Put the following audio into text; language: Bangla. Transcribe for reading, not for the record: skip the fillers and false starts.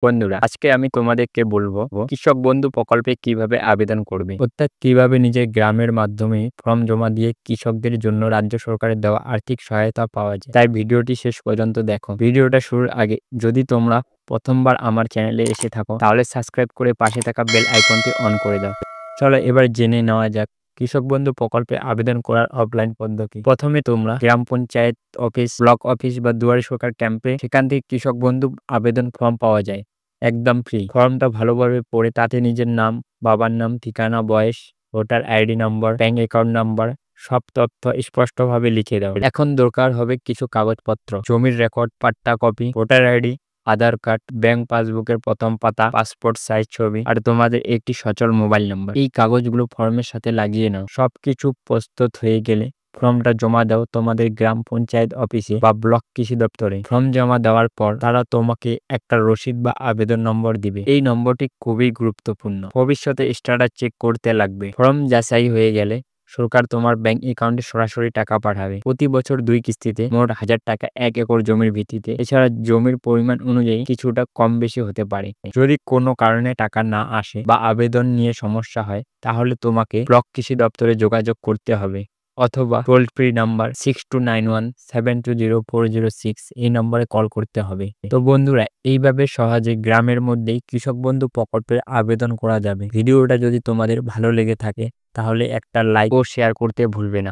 বন্ধুরা, আজকে আমি তোমাদেরকে বলবো কৃষক বন্ধু প্রকল্পে কিভাবে আবেদন করবে, অর্থাৎ কিভাবে নিজের গ্রামের মাধ্যমে ফর্ম জমা দিয়ে কৃষকদের জন্য রাজ্য সরকারের দেওয়া আর্থিক সহায়তা পাওয়া যায়। তাই ভিডিওটি শেষ পর্যন্ত দেখো। ভিডিওটা শুরুর আগে যদি তোমরা প্রথমবার আমার চ্যানেলে এসে থাকো তাহলে সাবস্ক্রাইব করে পাশে থাকা বেল আইকনটি অন করে দাও। চলো এবার জেনে নেওয়া যাক কৃষক বন্ধু প্রকল্পে আবেদন করার অফলাইন পদ্ধতি। প্রথমে তোমরা গ্রাম পঞ্চায়েত অফিস, ব্লক অফিস বা দুয়ারে সরকার ক্যাম্পে সেখান থেকে কৃষক বন্ধু আবেদন ফর্ম পাওয়া যায় একদম ফ্রি। ফর্মটা ভালোভাবে পড়ে তাতে নিজের নাম, বাবার নাম, ঠিকানা, বয়স, voter ID number, bank account number সব তথ্য স্পষ্টভাবে লিখে দাও। এখন দরকার হবে কিছু কাগজপত্র, জমির রেকর্ড, পাট্টা কপি, ভোটার আইডি, আধার কার্ড, ব্যাংক পাসবুকের প্রথম পাতা, পাসপোর্ট সাইজ ছবি আর তোমাদের একটি সচল মোবাইল নাম্বার। এই কাগজগুলো ফর্মের সাথে লাগিয়ে নাও। সবকিছু প্রস্তুত হয়ে গেলে ফর্মটা জমা দাও তোমাদের গ্রাম পঞ্চায়েত অফিসে বা ব্লক কৃষি দপ্তরে। ফর্ম জমা দেওয়ার পর তারা তোমাকে একটা রসিদ বা আবেদন নম্বর দিবে। এই নম্বরটি খুবই গুরুত্বপূর্ণ, ভবিষ্যতে স্ট্যাটাস চেক করতে লাগবে। ফর্ম যাচাই হয়ে গেলে সরকার তোমার ব্যাংক অ্যাকাউন্টে সরাসরি টাকা পাঠাবে। প্রতি বছর 2 কিস্তিতে মোট 1000 টাকা 1 একর জমির ভিত্তিতে। এছাড়া জমির পরিমাণ অনুযায়ী কিছুটা কম বেশি হতে পারে। যদি কোনো কারণে টাকা না আসে বা আবেদন নিয়ে সমস্যা হয় তাহলে তোমাকে ব্লক কৃষি দপ্তরে যোগাযোগ করতে হবে অথবা টোল ফ্রি নাম্বার 6291720406 এই নম্বরে কল করতে হবে। তো বন্ধুরা, এইভাবে সহজে গ্রামের মধ্যেই কৃষক বন্ধু প্রকল্পের আবেদন করা যাবে। ভিডিওটা যদি তোমাদের ভালো লেগে থাকে তাহলে একটা লাইক ও শেয়ার করতে ভুলবে না।